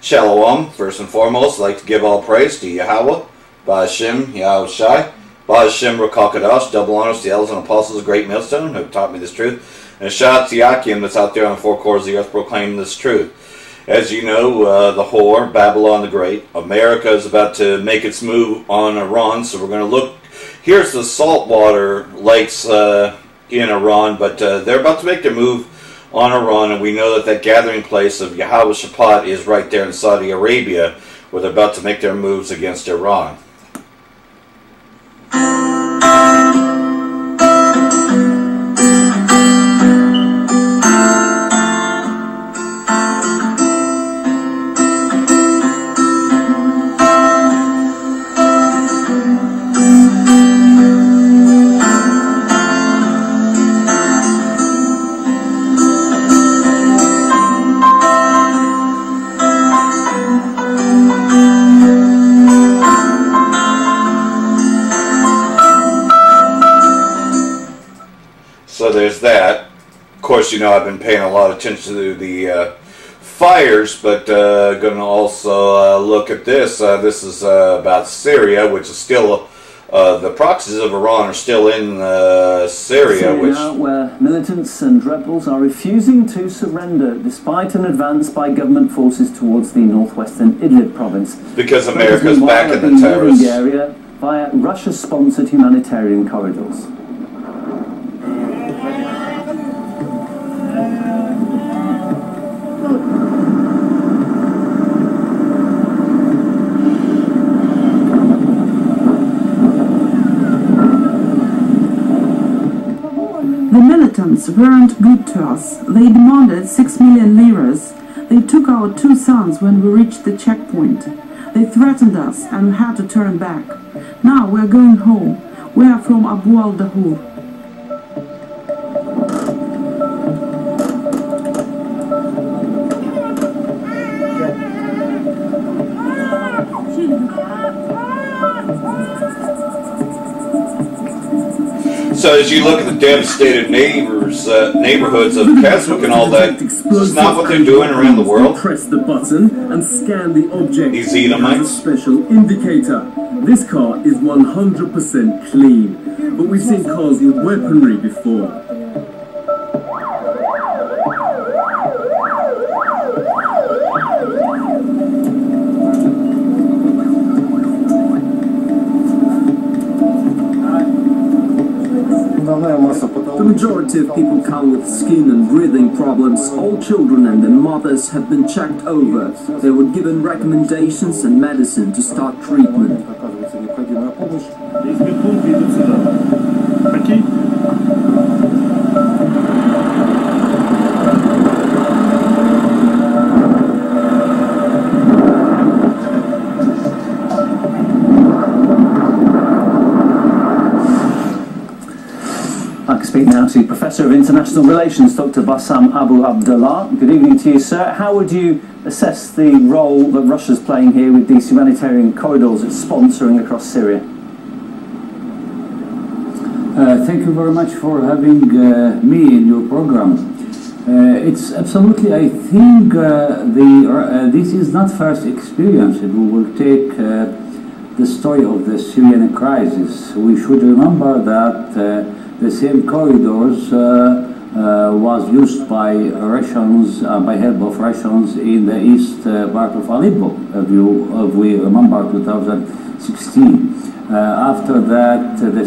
Shalom. First and foremost, I'd like to give all praise to Yahweh, Ba'Hashem, Yahweh Shai, Ba'Hashem, Rakakadash, double honors to the elders and apostles of Great Millstone who have taught me this truth. And a shout out to Yakim that's out there on the four corners of the earth proclaiming this truth. As you know, the whore, Babylon the Great, America is about to make its move on Iran, so we're going to look. Here's the saltwater lakes in Iran, but they're about to make their move on Iran, and we know that that gathering place of Yahweh Shaphat is right there in Saudi Arabia, where they're about to make their moves against Iran. So there's that. Of course, you know I've been paying a lot of attention to the fires, but going to also look at this. This is about Syria, which is still the proxies of Iran are still in Syria, where militants and rebels are refusing to surrender despite an advance by government forces towards the northwestern Idlib province. Because America's backing the terrorists. The area via Russia-sponsored humanitarian corridors. The militants weren't good to us. They demanded 6 million liras. They took our 2 sons when we reached the checkpoint. They threatened us and we had to turn back. Now we're going home. We are from Abu al-Dahur. So as you look at the devastated neighborhoods of Keswick and all that, this is not what they're doing around the world. Press the button and scan the object. These Edomites. A special indicator. This car is 100% clean, but we've seen cars with weaponry before. The majority of people come with skin and breathing problems. All children and their mothers have been checked over. They were given recommendations and medicine to start treatment. I can speak now to Professor of International Relations, Dr. Bassam Abu Abdullah. Good evening to you, sir. How would you assess the role that Russia's playing here with these humanitarian corridors it's sponsoring across Syria? Thank you very much for having me in your program. It's absolutely, I think, this is not first experience. We will take the story of the Syrian crisis. We should remember that the same corridors was used by Russians, by help of Russians in the east part of Aleppo, if we remember 2016. After that, the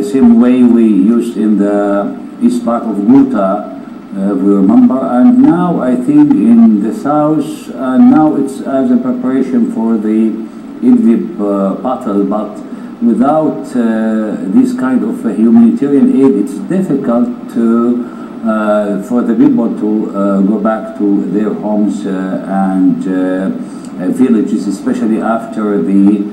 same way we used in the east part of Ghouta, we remember, and now I think in the south, now it's as a preparation for the Idlib battle, but without this kind of humanitarian aid, it's difficult to for the people to go back to their homes and villages, especially after the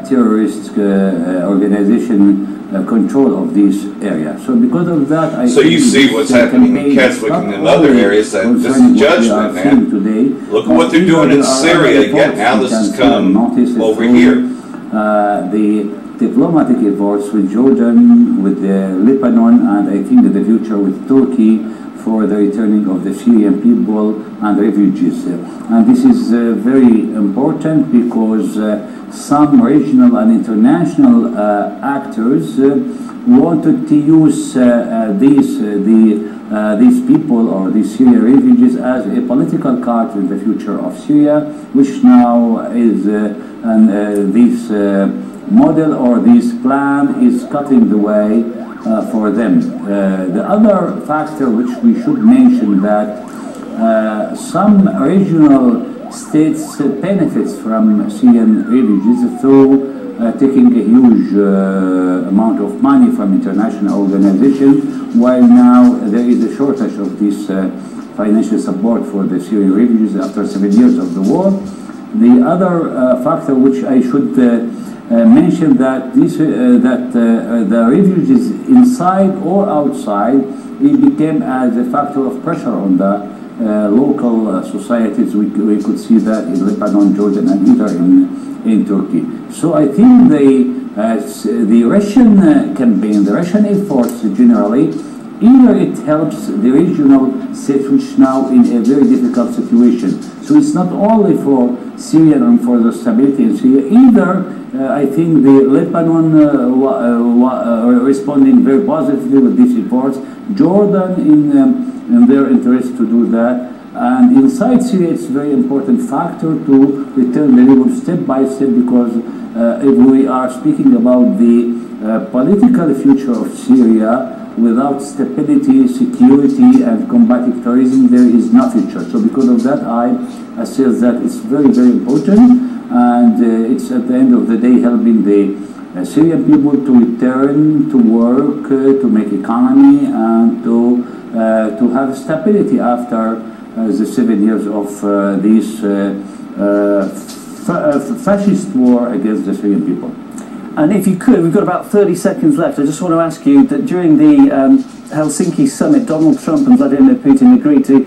terrorist organization control of this area. So because of that, I so you see what's happening in Keswick and in other areas. That this is judgment, man. Today, look at what they're doing in Syria. Yet now this has come over here. The diplomatic efforts with Jordan, with Lebanon, and I think in the future with Turkey for the returning of the Syrian people and refugees. And this is very important because some regional and international actors wanted to use these people or these Syrian refugees as a political card in the future of Syria, which now is this model or this plan is cutting the way for them. The other factor which we should mention that some regional states benefits from Syrian refugees through taking a huge amount of money from international organizations, while now there is a shortage of this financial support for the Syrian refugees after 7 years of the war. The other factor which I should mention that the refugees inside or outside, it became as a factor of pressure on the local societies. We could see that in Lebanon, Jordan, and even in Turkey. So I think the Russian campaign, the Russian efforts generally, either it helps the regional states which now in a very difficult situation. So it's not only for Syria and for the stability in Syria, either I think the Lebanon responding very positively with these efforts, Jordan in their interest to do that, and inside Syria it's a very important factor to return the people step by step, because if we are speaking about the political future of Syria, without stability, security, and combating terrorism, there is no future. So because of that, I assess that it's very, very important, and it's at the end of the day helping the Syrian people to return to work, to make economy, and to have stability after the 7 years of this fascist war against the Syrian people. And if you could, we've got about 30 seconds left. I just want to ask you that during the Helsinki summit, Donald Trump and Vladimir Putin agreed to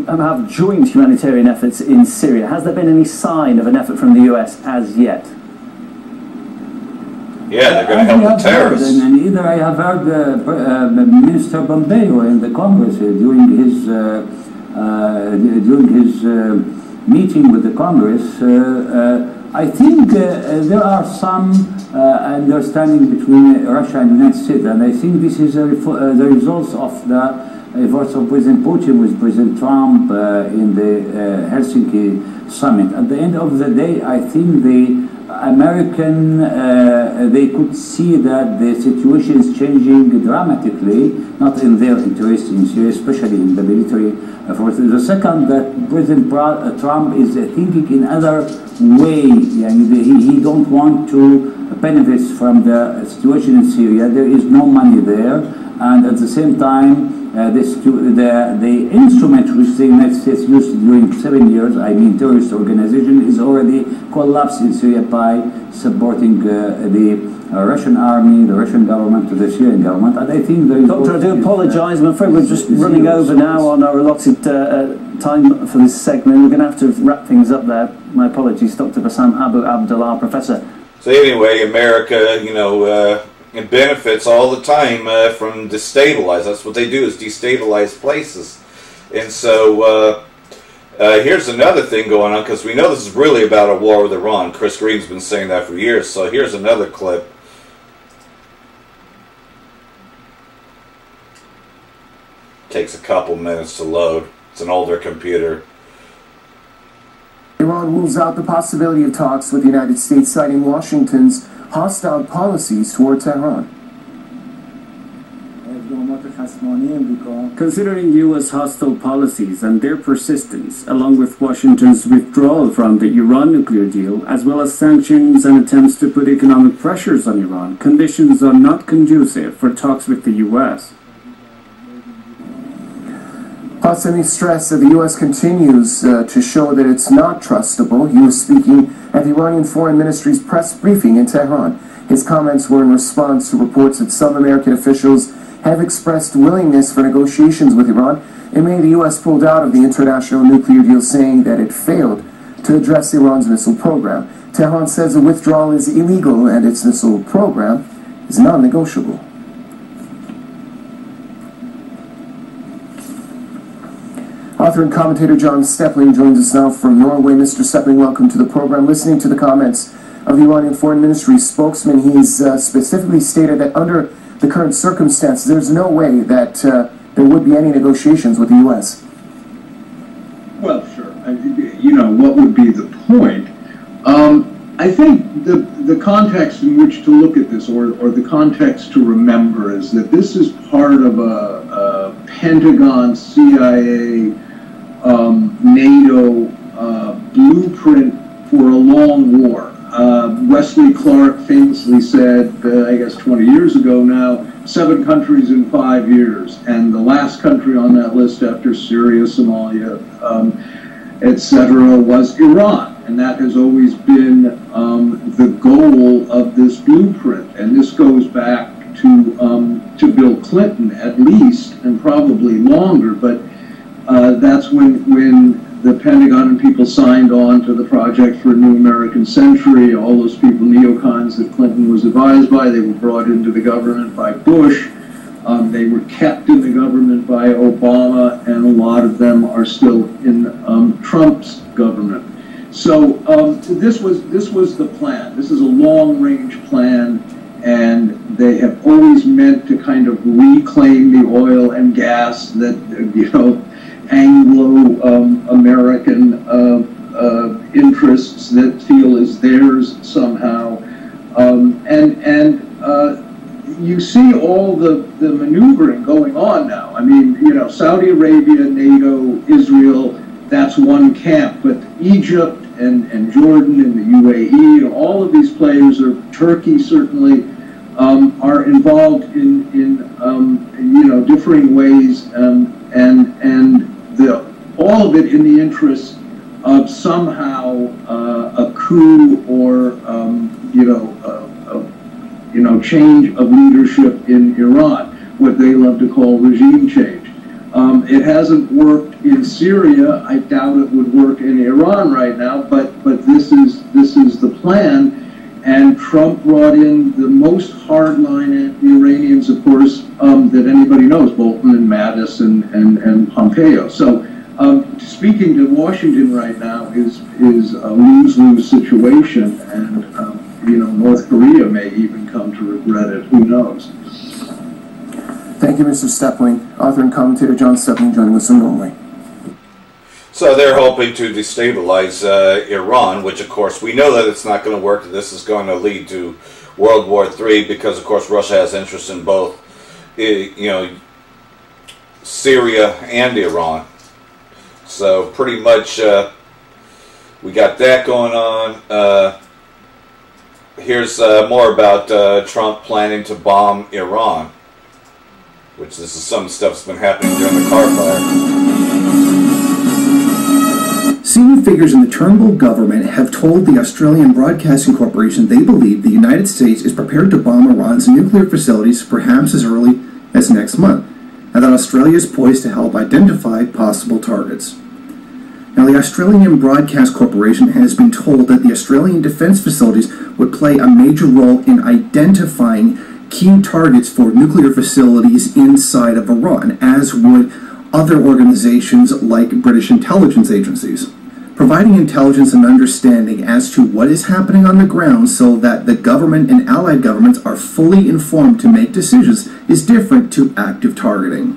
have joint humanitarian efforts in Syria. Has there been any sign of an effort from the US as yet? Yeah, they're going to help the terrorists. And either I have heard Minister Pompeo in the Congress during his meeting with the Congress. I think there are some understanding between Russia and the United States, and I think this is the results of the efforts of President Putin with President Trump in the Helsinki summit. At the end of the day, I think the American, they could see that the situation is changing dramatically, not in their interest in Syria, especially in the military efforts. The second, that President Trump is thinking in other way. He don't want to benefit from the situation in Syria. There is no money there, and at the same time, the instrument which the United States used during 7 years, I mean terrorist organization, is already collapsed in Syria by supporting the Russian army, the Russian government to the Syrian government. And I think Doctor, I do apologise. I'm afraid we're just running over now on our allotted time for this segment. We're going to have to wrap things up there. My apologies, Dr. Bassam Abu Abdullah, Professor. So anyway, America, it benefits all the time from destabilize. That's what they do, is destabilize places. And so here's another thing going on, because we know this is really about a war with Iran. Chris Green's been saying that for years. So here's another clip. Takes a couple minutes to load. It's an older computer. Iran rules out the possibility of talks with the United States, citing Washington's hostile policies toward Tehran. Considering U.S. hostile policies and their persistence, along with Washington's withdrawal from the Iran nuclear deal, as well as sanctions and attempts to put economic pressures on Iran, conditions are not conducive for talks with the U.S. Qassemi stressed that the U.S. continues to show that it's not trustable. He was speaking at the Iranian Foreign Ministry's press briefing in Tehran. His comments were in response to reports that some American officials have expressed willingness for negotiations with Iran. In May, the U.S. pulled out of the international nuclear deal, saying that it failed to address Iran's missile program. Tehran says the withdrawal is illegal and its missile program is non-negotiable. Author and commentator John Stepling joins us now from Norway. Mr. Stepling, welcome to the program. Listening to the comments of the Iranian Foreign Ministry spokesman, he's specifically stated that under the current circumstances, there's no way that there would be any negotiations with the U.S. Well, sure. You know, what would be the point? I think the context in which to look at this, or the context to remember, is that this is part of a Pentagon, CIA, NATO blueprint for a long war. Wesley Clark famously said, I guess 20 years ago now, 7 countries in 5 years, and the last country on that list after Syria, Somalia, etc., was Iran, and that has always been the goal of this blueprint. And this goes back to Bill Clinton at least, and probably longer. But that's when the Pentagon and people signed on to the Project for a New American Century. All those people, neocons that Clinton was advised by, they were brought into the government by Bush. They were kept in the government by Obama, and a lot of them are still in Trump's government. So this was the plan. This is a long-range plan, and they have always meant to kind of reclaim the oil and gas that, you know, Anglo-American interests that feel is theirs somehow, you see all the maneuvering going on now. I mean, you know, Saudi Arabia, NATO, Israel, that's one camp, but Egypt and Jordan and the UAE, all of these players, or Turkey certainly, are involved in you know, differing ways, and all of it in the interest of somehow a coup or you know, change of leadership in Iran, what they love to call regime change. It hasn't worked in Syria. I doubt it would work in Iran right now, but this is the plan. And Trump brought in the most hardline Iranians, of course, that anybody knows, Bolton and Mattis and Pompeo. So speaking to Washington right now is a lose-lose situation, and you know, North Korea may even come to regret it. Who knows? Thank you, Mr. Stepling. Author and commentator John Stepling joining us from Norway. So they're hoping to destabilize Iran, which of course we know that it's not going to work. This is going to lead to World War III because of course Russia has interest in both, you know, Syria and Iran. So pretty much we got that going on. Here's more about Trump planning to bomb Iran, which this is some stuff that's been happening during the car fire. Senior figures in the Turnbull government have told the Australian Broadcasting Corporation they believe the United States is prepared to bomb Iran's nuclear facilities perhaps as early as next month, and that Australia is poised to help identify possible targets. Now, the Australian Broadcast Corporation has been told that the Australian defence facilities would play a major role in identifying key targets for nuclear facilities inside of Iran, as would other organizations like British intelligence agencies. Providing intelligence and understanding as to what is happening on the ground so that the government and allied governments are fully informed to make decisions is different to active targeting.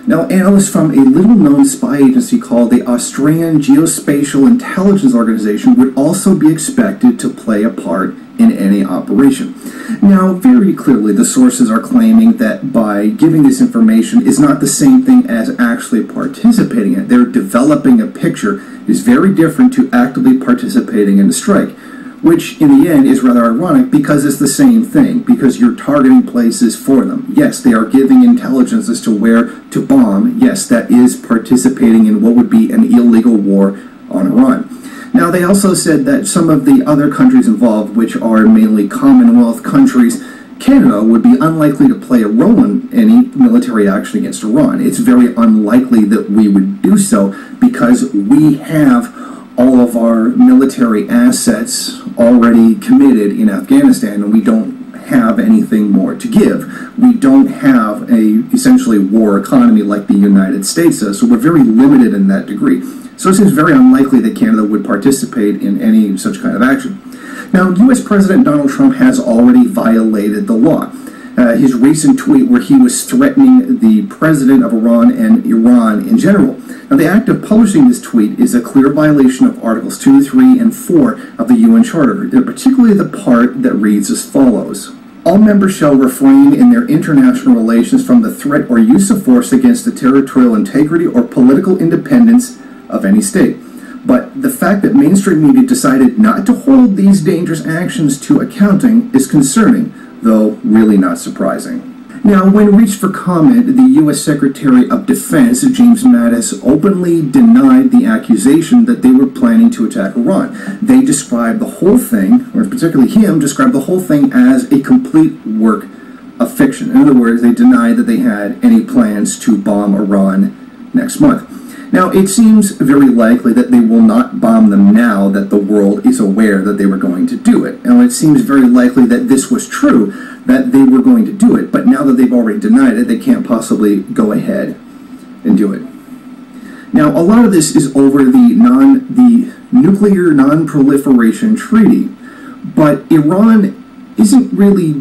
Now, analysts from a little-known spy agency called the Australian Geospatial Intelligence Organization would also be expected to play a part in any operation. Now, very clearly, the sources are claiming that by giving this information is not the same thing as actually participating in it. They're developing a picture is very different to actively participating in the strike, which in the end is rather ironic because it's the same thing, because you're targeting places for them. Yes, they are giving intelligence as to where to bomb. Yes, that is participating in what would be an illegal war on Iran. Now, they also said that some of the other countries involved, which are mainly Commonwealth countries, Canada would be unlikely to play a role in any military action against Iran. It's very unlikely that we would do so because we have all of our military assets already committed in Afghanistan, and we don't have anything more to give. We don't have a essentially war economy like the United States does, so we're very limited in that degree. So it seems very unlikely that Canada would participate in any such kind of action. Now, U.S. President Donald Trump has already violated the law. His recent tweet where he was threatening the president of Iran and Iran in general. Now, the act of publishing this tweet is a clear violation of Articles 2, 3, and 4 of the UN Charter, particularly the part that reads as follows. All members shall refrain in their international relations from the threat or use of force against the territorial integrity or political independence of any state. But the fact that mainstream media decided not to hold these dangerous actions to accounting is concerning, though really not surprising. Now, when reached for comment, the U.S. Secretary of Defense, James Mattis, openly denied the accusation that they were planning to attack Iran. They described the whole thing, or particularly him, described the whole thing as a complete work of fiction. In other words, they denied that they had any plans to bomb Iran next month. Now, it seems very likely that they will not bomb them now that the world is aware that they were going to do it. Now, it seems very likely that this was true, that they were going to do it, but now that they've already denied it, they can't possibly go ahead and do it. Now, a lot of this is over the Nuclear Non-Proliferation Treaty, but Iran isn't really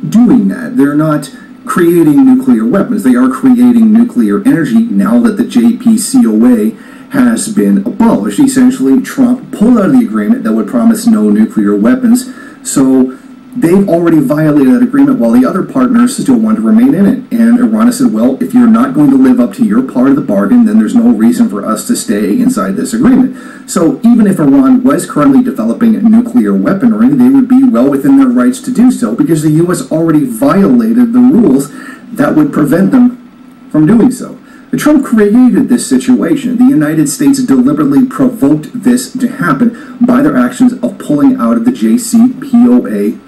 doing that. They're not creating nuclear weapons. They are creating nuclear energy now that the JCPOA has been abolished. Essentially, Trump pulled out of the agreement that would promise no nuclear weapons, so they've already violated that agreement while the other partners still want to remain in it. And Iran has said, well, if you're not going to live up to your part of the bargain, then there's no reason for us to stay inside this agreement. So even if Iran was currently developing nuclear weaponry, they would be well within their rights to do so because the U.S. already violated the rules that would prevent them from doing so. Trump created this situation. The United States deliberately provoked this to happen by their actions of pulling out of the JCPOA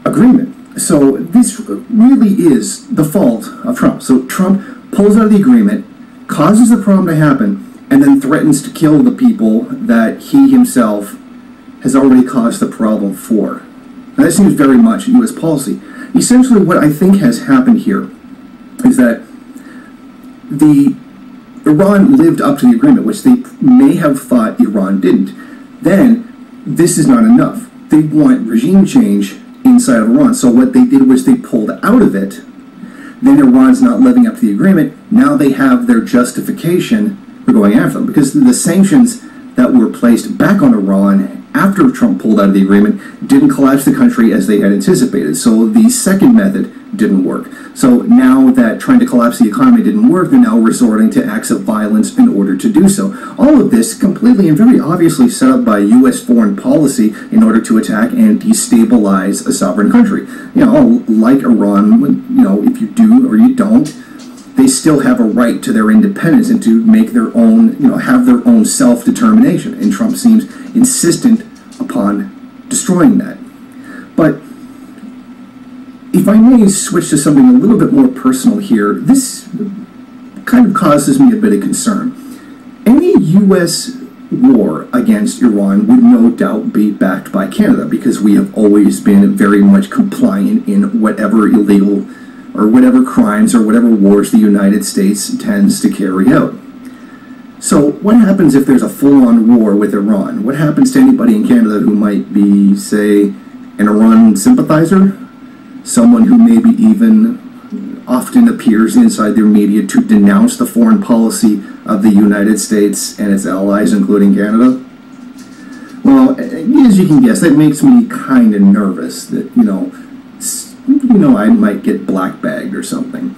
agreement. So this really is the fault of Trump. So Trump pulls out of the agreement, causes the problem to happen, and then threatens to kill the people that he himself has already caused the problem for. Now, that seems very much U.S. policy. Essentially, what I think has happened here is that Iran lived up to the agreement, which they may have thought Iran didn't. Then, this is not enough. They want regime change inside of Iran. So what they did was they pulled out of it. Then Iran's not living up to the agreement. Now they have their justification for going after them. Because the sanctions that were placed back on Iran after Trump pulled out of the agreement didn't collapse the country as they had anticipated. So the second method didn't work. So now that trying to collapse the economy didn't work, they're now resorting to acts of violence in order to do so. All of this completely and very obviously set up by U.S. foreign policy in order to attack and destabilize a sovereign country. You know, like Iran, you know, if you do or you don't, they still have a right to their independence and to make their own, you know, have their own self-determination. And Trump seems insistent upon destroying that. But if I may switch to something a little bit more personal here, this kind of causes me a bit of concern. Any U.S. war against Iran would no doubt be backed by Canada because we have always been very much compliant in whatever illegal or whatever crimes or whatever wars the United States tends to carry out. So what happens if there's a full-on war with Iran? What happens to anybody in Canada who might be, say, an Iran sympathizer? Someone who maybe even often appears inside their media to denounce the foreign policy of the United States and its allies, including Canada? Well, as you can guess, that makes me kind of nervous that, you know, I might get black-bagged or something.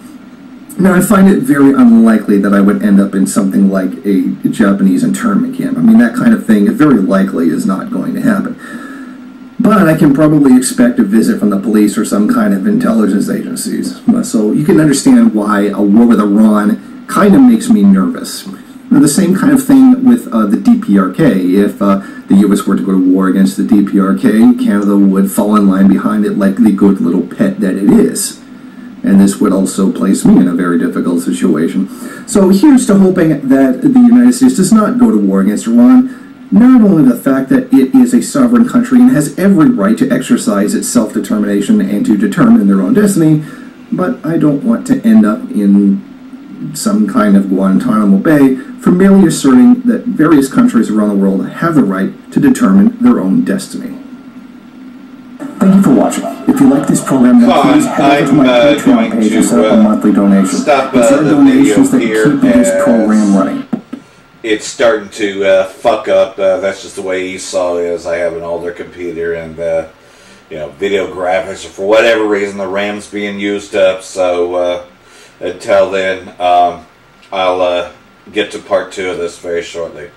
Now, I find it very unlikely that I would end up in something like a Japanese internment camp. I mean, that kind of thing very likely is not going to happen. But I can probably expect a visit from the police or some kind of intelligence agencies. So you can understand why a war with Iran kind of makes me nervous. Now, the same kind of thing with the DPRK. If the U.S. were to go to war against the DPRK, Canada would fall in line behind it like the good little pet that it is. And this would also place me in a very difficult situation. So here's to hoping that the United States does not go to war against Iran. not only the fact that it is a sovereign country and has every right to exercise its self-determination and to determine their own destiny, but I don't want to end up in some kind of Guantanamo Bay for merely asserting that various countries around the world have the right to determine their own destiny. Thank you for watching. If you like this program, then please head over to my Patreon page and set up a monthly donation. Stop It's our the donations that video keep here this program running. It's starting to fuck up. That's just the way Esau is. I have an older computer, and you know, video graphics, or for whatever reason, the RAM's being used up. So until then, I'll get to part 2 of this very shortly.